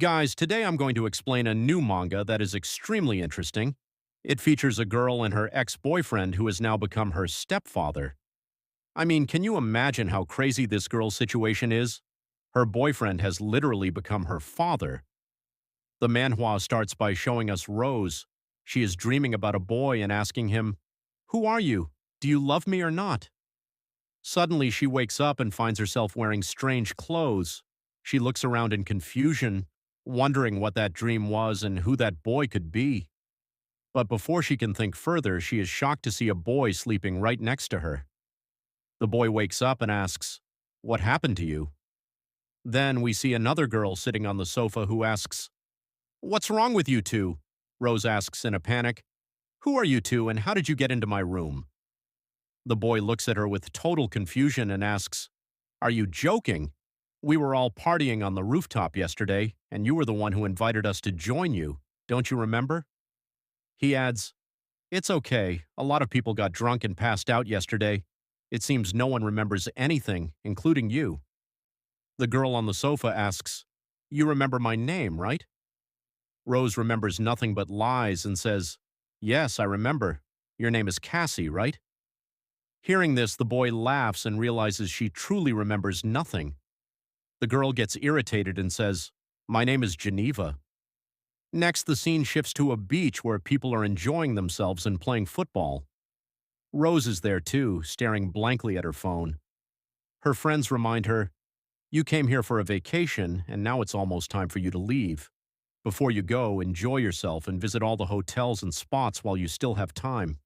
Guys, today I'm going to explain a new manga that is extremely interesting. It features a girl and her ex-boyfriend who has now become her stepfather. I mean, can you imagine how crazy this girl's situation is? Her boyfriend has literally become her father. The manhwa starts by showing us Rose. She is dreaming about a boy and asking him, "Who are you? Do you love me or not?" Suddenly, she wakes up and finds herself wearing strange clothes. She looks around in confusion, wondering what that dream was and who that boy could be. But before she can think further, she is shocked to see a boy sleeping right next to her. The boy wakes up and asks, "What happened to you?" Then we see another girl sitting on the sofa who asks, "What's wrong with you two?" Rose asks in a panic, "Who are you two and how did you get into my room?" The boy looks at her with total confusion and asks, "Are you joking? We were all partying on the rooftop yesterday, and you were the one who invited us to join you. Don't you remember?" He adds, "It's okay. A lot of people got drunk and passed out yesterday. It seems no one remembers anything, including you." The girl on the sofa asks, "You remember my name, right?" Rose remembers nothing but lies and says, "Yes, I remember. Your name is Cassie, right?" Hearing this, the boy laughs and realizes she truly remembers nothing. The girl gets irritated and says, "My name is Geneva." Next, the scene shifts to a beach where people are enjoying themselves and playing football. Rose is there too, staring blankly at her phone. Her friends remind her, "You came here for a vacation, and now it's almost time for you to leave. Before you go, enjoy yourself and visit all the hotels and spots while you still have time."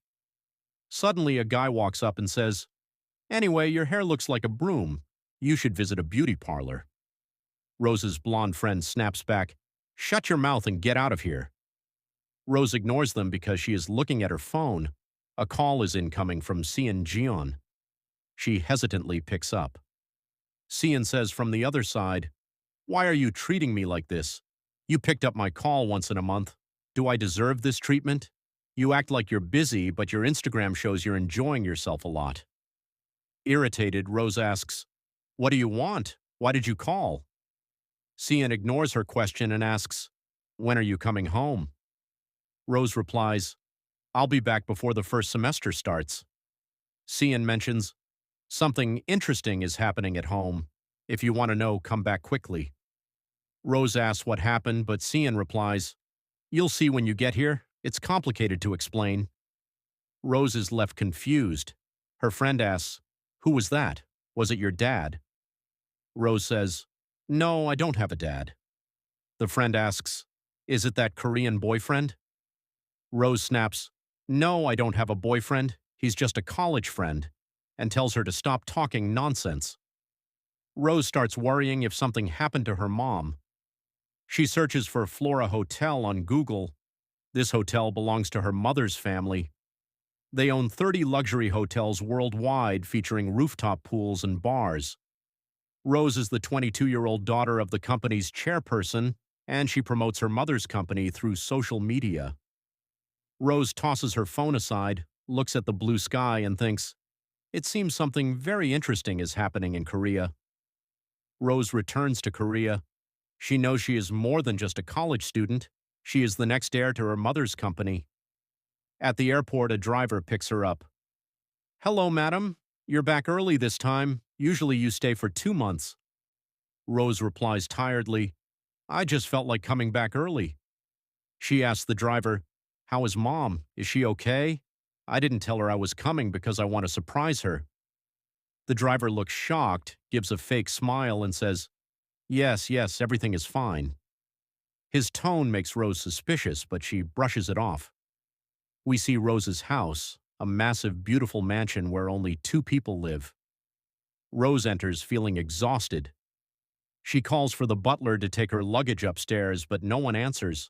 Suddenly, a guy walks up and says, "Anyway, your hair looks like a broom. You should visit a beauty parlor." Rose's blonde friend snaps back, "Shut your mouth and get out of here." Rose ignores them because she is looking at her phone. A call is incoming from Cian Jion. She hesitantly picks up. Cian says from the other side, "Why are you treating me like this? You picked up my call once in a month. Do I deserve this treatment? You act like you're busy, but your Instagram shows you're enjoying yourself a lot." Irritated, Rose asks, "What do you want? Why did you call?" Cian ignores her question and asks, "When are you coming home?" Rose replies, "I'll be back before the first semester starts." Cian mentions, "Something interesting is happening at home. If you want to know, come back quickly." Rose asks what happened, but Cian replies, "You'll see when you get here. It's complicated to explain." Rose is left confused. Her friend asks, "Who was that? Was it your dad?" Rose says, "No, I don't have a dad." The friend asks, "Is it that Korean boyfriend?" Rose snaps, "No, I don't have a boyfriend. He's just a college friend," and tells her to stop talking nonsense. Rose starts worrying if something happened to her mom. She searches for Flora Hotel on Google. This hotel belongs to her mother's family. They own 30 luxury hotels worldwide featuring rooftop pools and bars. Rose is the 22-year-old daughter of the company's chairperson, and she promotes her mother's company through social media. Rose tosses her phone aside, looks at the blue sky, and thinks, "It seems something very interesting is happening in Korea." Rose returns to Korea. She knows she is more than just a college student. She is the next heir to her mother's company. At the airport, a driver picks her up. "Hello, madam. You're back early this time. Usually you stay for 2 months." Rose replies tiredly, "I just felt like coming back early." She asks the driver, "How is mom? Is she okay? I didn't tell her I was coming because I want to surprise her." The driver looks shocked, gives a fake smile, and says, "Yes, yes, everything is fine." His tone makes Rose suspicious, but she brushes it off. We see Rose's house, a massive, beautiful mansion where only 2 people live. Rose enters feeling exhausted. She calls for the butler to take her luggage upstairs, but no one answers.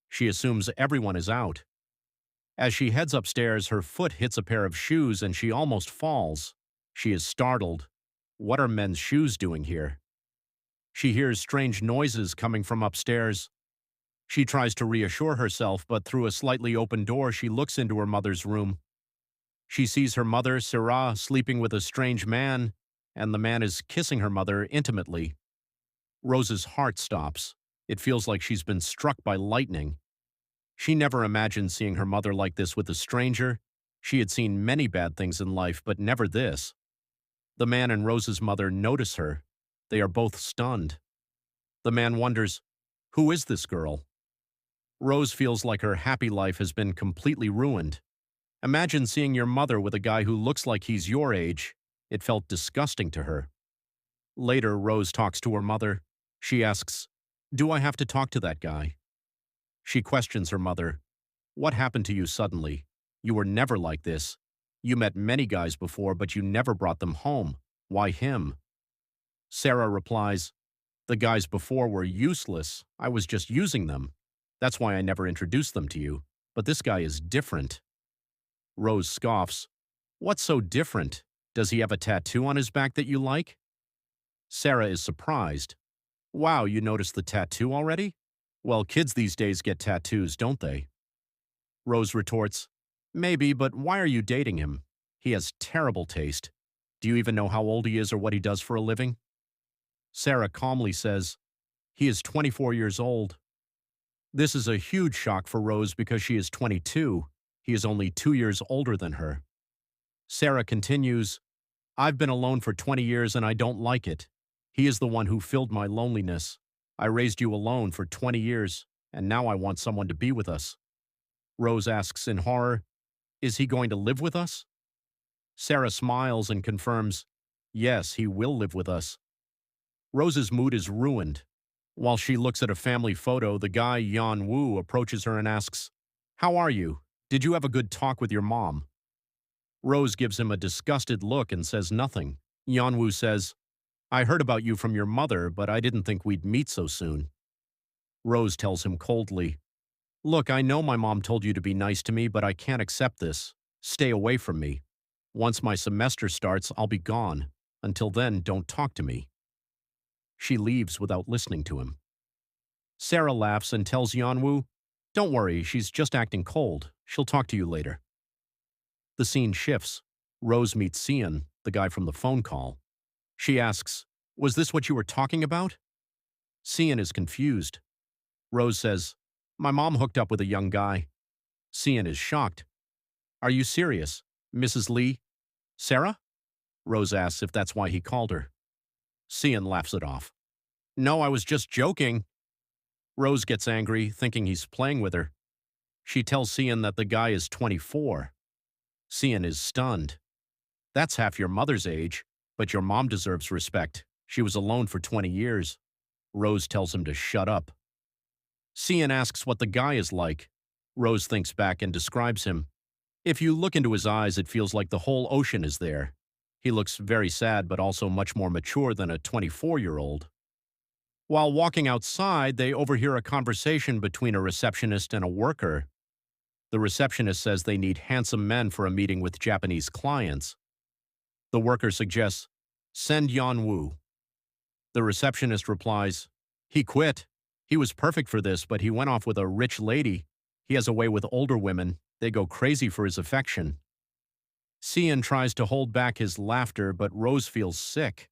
She assumes everyone is out. As she heads upstairs, her foot hits a pair of shoes and she almost falls. She is startled. What are men's shoes doing here? She hears strange noises coming from upstairs. She tries to reassure herself, but through a slightly open door, she looks into her mother's room. She sees her mother, Sarah, sleeping with a strange man, and the man is kissing her mother intimately. Rose's heart stops. It feels like she's been struck by lightning. She never imagined seeing her mother like this with a stranger. She had seen many bad things in life, but never this. The man and Rose's mother notice her. They are both stunned. The man wonders, who is this girl? Rose feels like her happy life has been completely ruined. Imagine seeing your mother with a guy who looks like he's your age. It felt disgusting to her. Later, Rose talks to her mother. She asks, "Do I have to talk to that guy?" She questions her mother. "What happened to you suddenly? You were never like this. You met many guys before, but you never brought them home. Why him?" Sarah replies, "The guys before were useless. I was just using them. That's why I never introduced them to you. But this guy is different." Rose scoffs. "What's so different? Does he have a tattoo on his back that you like?" Sarah is surprised. "Wow, you noticed the tattoo already? Well, kids these days get tattoos, don't they?" Rose retorts, "Maybe, but why are you dating him? He has terrible taste. Do you even know how old he is or what he does for a living?" Sarah calmly says, "He is 24 years old." This is a huge shock for Rose because she is 22. He is only 2 years older than her. Sarah continues, "I've been alone for 20 years and I don't like it. He is the one who filled my loneliness. I raised you alone for 20 years, and now I want someone to be with us." Rose asks in horror, "Is he going to live with us?" Sarah smiles and confirms, "Yes, he will live with us." Rose's mood is ruined. While she looks at a family photo, the guy, Yan Wu, approaches her and asks, "How are you? Did you have a good talk with your mom?" Rose gives him a disgusted look and says nothing. Yan Wu says, "I heard about you from your mother, but I didn't think we'd meet so soon." Rose tells him coldly, "Look, I know my mom told you to be nice to me, but I can't accept this. Stay away from me. Once my semester starts, I'll be gone. Until then, don't talk to me." She leaves without listening to him. Sarah laughs and tells Yanwu, "Don't worry, she's just acting cold. She'll talk to you later." The scene shifts. Rose meets Cian, the guy from the phone call. She asks, "Was this what you were talking about?" Cian is confused. Rose says, "My mom hooked up with a young guy." Cian is shocked. "Are you serious? Mrs. Lee? Sarah?" Rose asks if that's why he called her. Cian laughs it off. "No, I was just joking." Rose gets angry, thinking he's playing with her. She tells Cian that the guy is 24. Cian is stunned. "That's half your mother's age, but your mom deserves respect. She was alone for 20 years. Rose tells him to shut up. Cian asks what the guy is like. Rose thinks back and describes him. If you look into his eyes, it feels like the whole ocean is there. He looks very sad, but also much more mature than a 24-year-old. While walking outside, they overhear a conversation between a receptionist and a worker. The receptionist says they need handsome men for a meeting with Japanese clients. The worker suggests, "Send Yan Wu." The receptionist replies, "He quit. He was perfect for this, but he went off with a rich lady. He has a way with older women. They go crazy for his affection." Cian tries to hold back his laughter, but Rose feels sick.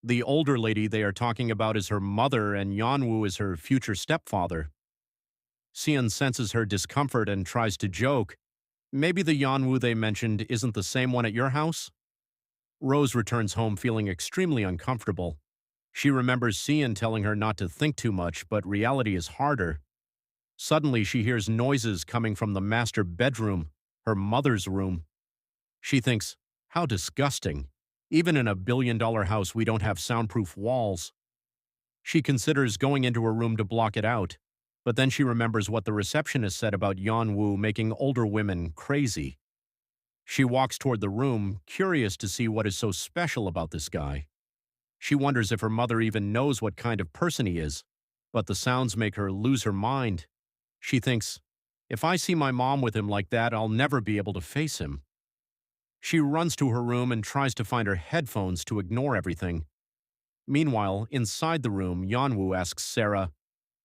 The older lady they are talking about is her mother, and Yanwu is her future stepfather. Cian senses her discomfort and tries to joke. "Maybe the Yanwu they mentioned isn't the same one at your house?" Rose returns home feeling extremely uncomfortable. She remembers Cian telling her not to think too much, but reality is harder. Suddenly, she hears noises coming from the master bedroom, her mother's room. She thinks, how disgusting. Even in a billion-dollar house, we don't have soundproof walls. She considers going into her room to block it out, but then she remembers what the receptionist said about Yanwu making older women crazy. She walks toward the room, curious to see what is so special about this guy. She wonders if her mother even knows what kind of person he is, but the sounds make her lose her mind. She thinks, if I see my mom with him like that, I'll never be able to face him. She runs to her room and tries to find her headphones to ignore everything. Meanwhile, inside the room, Yanwu asks Sarah,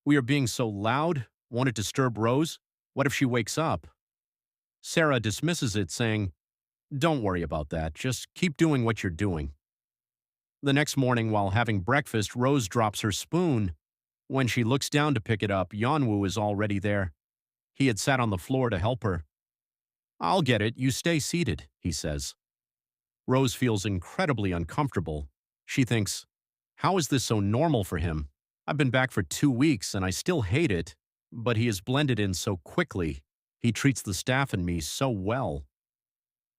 "We are being so loud? Won't it disturb Rose? What if she wakes up?" Sarah dismisses it, saying, "Don't worry about that. Just keep doing what you're doing." The next morning, while having breakfast, Rose drops her spoon. When she looks down to pick it up, Yanwu is already there. He had sat on the floor to help her. "I'll get it, you stay seated," he says. Rose feels incredibly uncomfortable. She thinks, how is this so normal for him? I've been back for 2 weeks and I still hate it, but he has blended in so quickly. He treats the staff and me so well.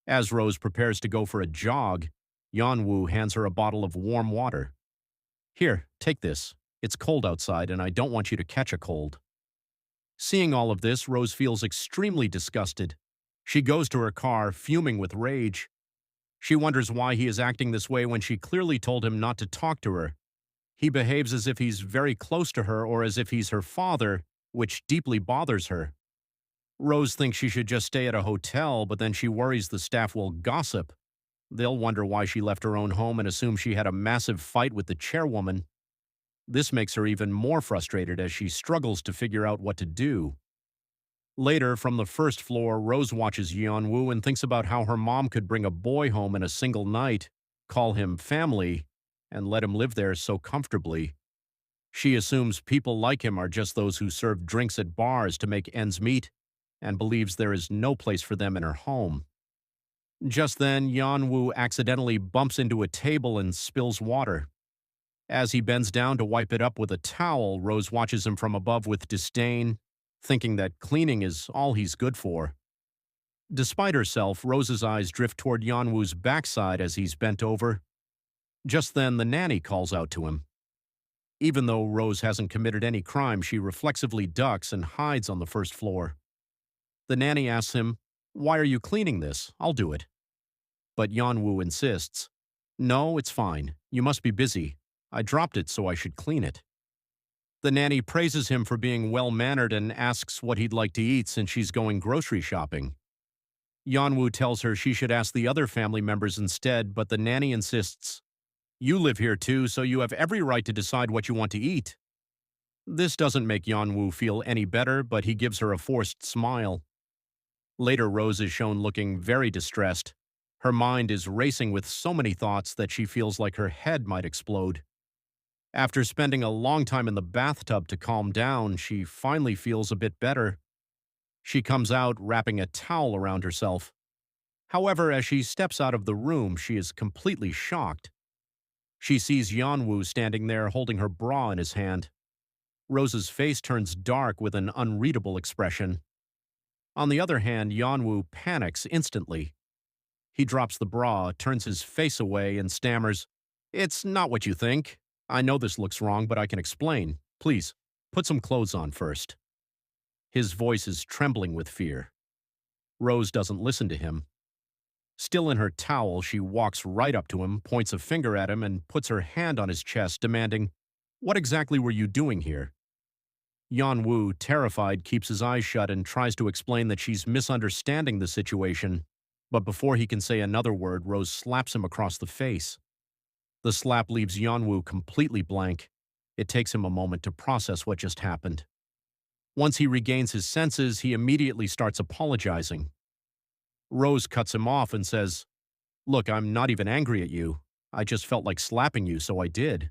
As Rose prepares to go for a jog, Yanwu hands her a bottle of warm water. "Here, take this. It's cold outside and I don't want you to catch a cold." Seeing all of this, Rose feels extremely disgusted. She goes to her car, fuming with rage. She wonders why he is acting this way when she clearly told him not to talk to her. He behaves as if he's very close to her or as if he's her father, which deeply bothers her. Rose thinks she should just stay at a hotel, but then she worries the staff will gossip. They'll wonder why she left her own home and assume she had a massive fight with the chairwoman. This makes her even more frustrated as she struggles to figure out what to do. Later, from the first floor, Rose watches Yeonwoo and thinks about how her mom could bring a boy home in a single night, call him family, and let him live there so comfortably. She assumes people like him are just those who serve drinks at bars to make ends meet, and believes there is no place for them in her home. Just then, Yeonwoo accidentally bumps into a table and spills water. As he bends down to wipe it up with a towel, Rose watches him from above with disdain, thinking that cleaning is all he's good for. Despite herself, Rose's eyes drift toward Yeonwoo's backside as he's bent over. Just then, the nanny calls out to him. Even though Rose hasn't committed any crime, she reflexively ducks and hides on the first floor. The nanny asks him, "Why are you cleaning this? I'll do it." But Yeonwoo insists, "No, it's fine. You must be busy. I dropped it so I should clean it." The nanny praises him for being well-mannered and asks what he'd like to eat since she's going grocery shopping. Yeonwoo tells her she should ask the other family members instead, but the nanny insists, "You live here too, so you have every right to decide what you want to eat." This doesn't make Yeonwoo feel any better, but he gives her a forced smile. Later, Rose is shown looking very distressed. Her mind is racing with so many thoughts that she feels like her head might explode. After spending a long time in the bathtub to calm down, she finally feels a bit better. She comes out wrapping a towel around herself. However, as she steps out of the room, she is completely shocked. She sees Yeonwoo standing there holding her bra in his hand. Rose's face turns dark with an unreadable expression. On the other hand, Yeonwoo panics instantly. He drops the bra, turns his face away, and stammers, "It's not what you think. I know this looks wrong, but I can explain. Please, put some clothes on first." His voice is trembling with fear. Rose doesn't listen to him. Still in her towel, she walks right up to him, points a finger at him, and puts her hand on his chest, demanding, "What exactly were you doing here?" Yeonwoo, terrified, keeps his eyes shut and tries to explain that she's misunderstanding the situation, but before he can say another word, Rose slaps him across the face. The slap leaves Yeonwoo completely blank. It takes him a moment to process what just happened. Once he regains his senses, he immediately starts apologizing. Rose cuts him off and says, "Look, I'm not even angry at you. I just felt like slapping you, so I did.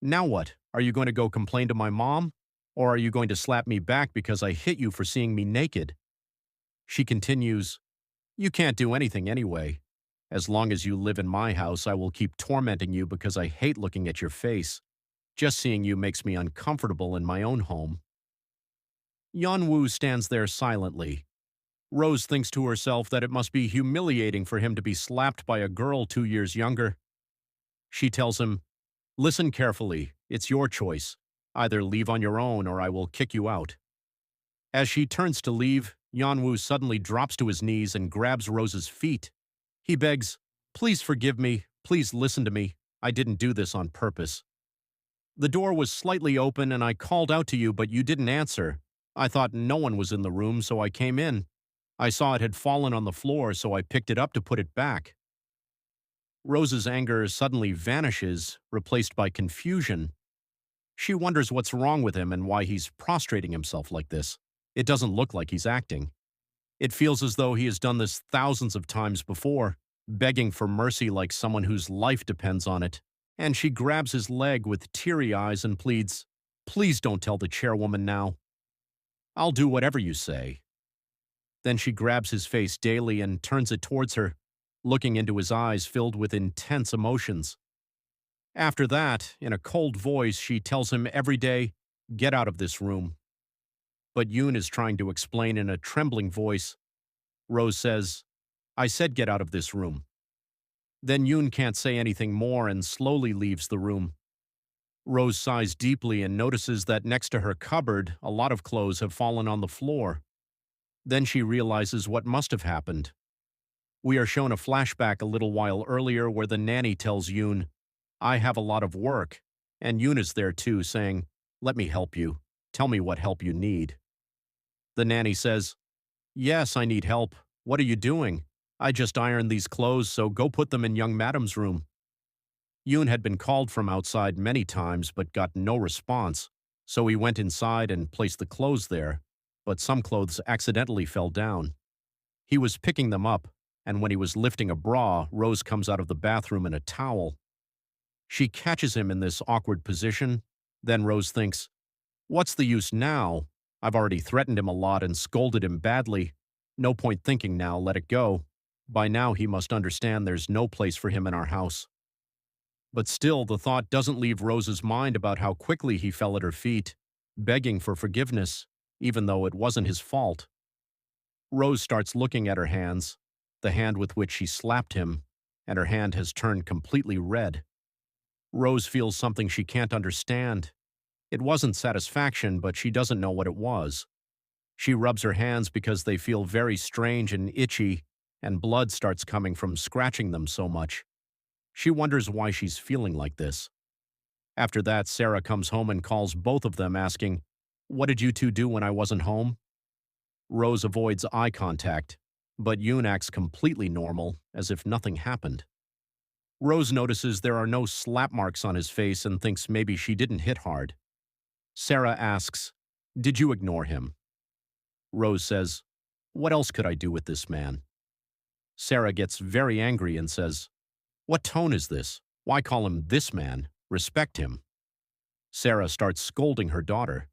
Now what? Are you going to go complain to my mom? Or are you going to slap me back because I hit you for seeing me naked?" She continues, "You can't do anything anyway. As long as you live in my house, I will keep tormenting you because I hate looking at your face. Just seeing you makes me uncomfortable in my own home." Yeonwoo stands there silently. Rose thinks to herself that it must be humiliating for him to be slapped by a girl 2 years younger. She tells him, "Listen carefully. It's your choice. Either leave on your own or I will kick you out." As she turns to leave, Yeonwoo suddenly drops to his knees and grabs Rose's feet. He begs, "Please forgive me. Please listen to me. I didn't do this on purpose. The door was slightly open and I called out to you, but you didn't answer. I thought no one was in the room, so I came in. I saw it had fallen on the floor, so I picked it up to put it back." Rose's anger suddenly vanishes, replaced by confusion. She wonders what's wrong with him and why he's prostrating himself like this. It doesn't look like he's acting. It feels as though he has done this thousands of times before, begging for mercy like someone whose life depends on it. And she grabs his leg with teary eyes and pleads, Please don't tell the chairwoman now. I'll do whatever you say. Then she grabs his face daily and turns it towards her, looking into his eyes filled with intense emotions. After that, in a cold voice, she tells him every day, "Get out of this room." But Yoon is trying to explain in a trembling voice. Rose says, "I said get out of this room." Then Yoon can't say anything more and slowly leaves the room. Rose sighs deeply and notices that next to her cupboard, a lot of clothes have fallen on the floor. Then she realizes what must have happened. We are shown a flashback a little while earlier where the nanny tells Yoon, "I have a lot of work," and Yoon is there too, saying, "Let me help you. Tell me what help you need." The nanny says, "Yes, I need help. What are you doing? I just ironed these clothes, so go put them in young madam's room." Yoon had been called from outside many times but got no response, so he went inside and placed the clothes there, but some clothes accidentally fell down. He was picking them up, and when he was lifting a bra, Rose comes out of the bathroom in a towel. She catches him in this awkward position. Then Rose thinks, "What's the use now? I've already threatened him a lot and scolded him badly. No point thinking now, let it go. By now he must understand there's no place for him in our house." But still, the thought doesn't leave Rose's mind about how quickly he fell at her feet, begging for forgiveness, even though it wasn't his fault. Rose starts looking at her hands, the hand with which she slapped him, and her hand has turned completely red. Rose feels something she can't understand. It wasn't satisfaction, but she doesn't know what it was. She rubs her hands because they feel very strange and itchy, and blood starts coming from scratching them so much. She wonders why she's feeling like this. After that, Sarah comes home and calls both of them asking, "What did you two do when I wasn't home?" Rose avoids eye contact, but Yoon acts completely normal, as if nothing happened. Rose notices there are no slap marks on his face and thinks maybe she didn't hit hard. Sarah asks, "Did you ignore him?" Rose says, "What else could I do with this man?" Sarah gets very angry and says, "What tone is this? Why call him this man? Respect him." Sarah starts scolding her daughter.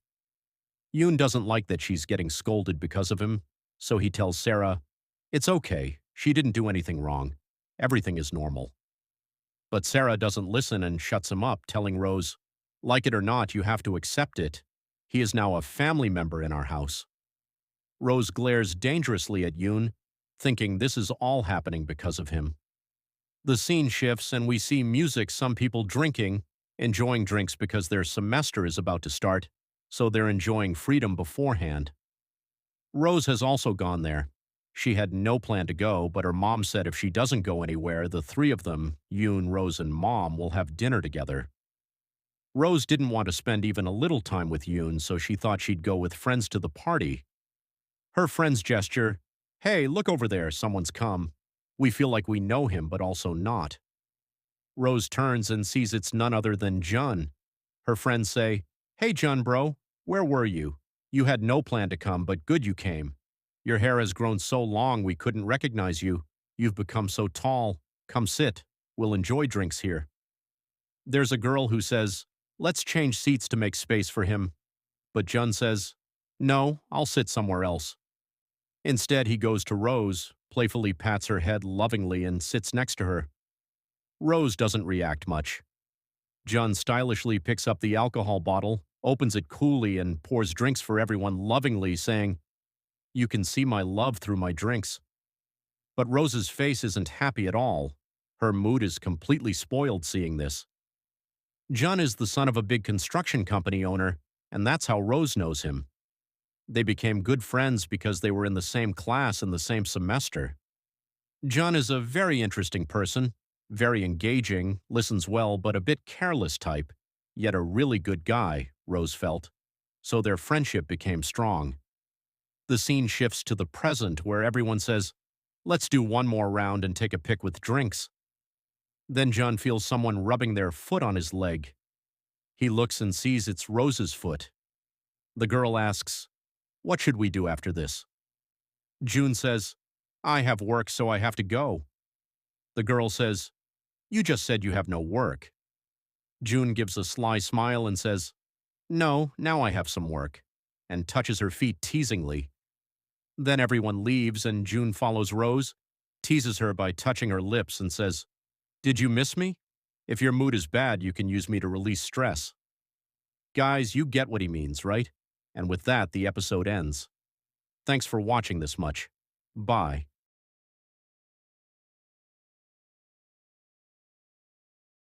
Yoon doesn't like that she's getting scolded because of him, so he tells Sarah, "It's okay, she didn't do anything wrong. Everything is normal." But Sarah doesn't listen and shuts him up, telling Rose, "Like it or not, you have to accept it. He is now a family member in our house." Rose glares dangerously at Yoon, thinking this is all happening because of him. The scene shifts and we see music, some people drinking, enjoying drinks because their semester is about to start, so they're enjoying freedom beforehand. Rose has also gone there. She had no plan to go, but her mom said if she doesn't go anywhere, the three of them, Yoon, Rose, and Mom, will have dinner together. Rose didn't want to spend even a little time with Yoon, so she thought she'd go with friends to the party. Her friends gesture, "Hey, look over there, someone's come." We feel like we know him, but also not. Rose turns and sees it's none other than Jun. Her friends say, "Hey Jun bro, where were you? You had no plan to come, but good you came. Your hair has grown so long we couldn't recognize you. You've become so tall. Come sit. We'll enjoy drinks here." There's a girl who says, "Let's change seats to make space for him." But Jun says, "No, I'll sit somewhere else." Instead, he goes to Rose, playfully pats her head lovingly and sits next to her. Rose doesn't react much. Jun stylishly picks up the alcohol bottle, opens it coolly, and pours drinks for everyone lovingly, saying, "You can see my love through my drinks." But Rose's face isn't happy at all. Her mood is completely spoiled seeing this. Jun is the son of a big construction company owner, and that's how Rose knows him. They became good friends because they were in the same class in the same semester. Jun is a very interesting person, very engaging, listens well, but a bit careless type, yet a really good guy, Rose felt. So their friendship became strong. The scene shifts to the present where everyone says, "Let's do one more round and take a pic with drinks." Then Jun feels someone rubbing their foot on his leg. He looks and sees it's Rose's foot. The girl asks, "What should we do after this?" Jun says, "I have work, so I have to go." The girl says, "You just said you have no work." Jun gives a sly smile and says, No, now I have some work, and touches her feet teasingly. Then everyone leaves and June follows Rose, teases her by touching her lips and says, "Did you miss me? If your mood is bad, you can use me to release stress." Guys, you get what he means, right? And with that, the episode ends. Thanks for watching this much. Bye.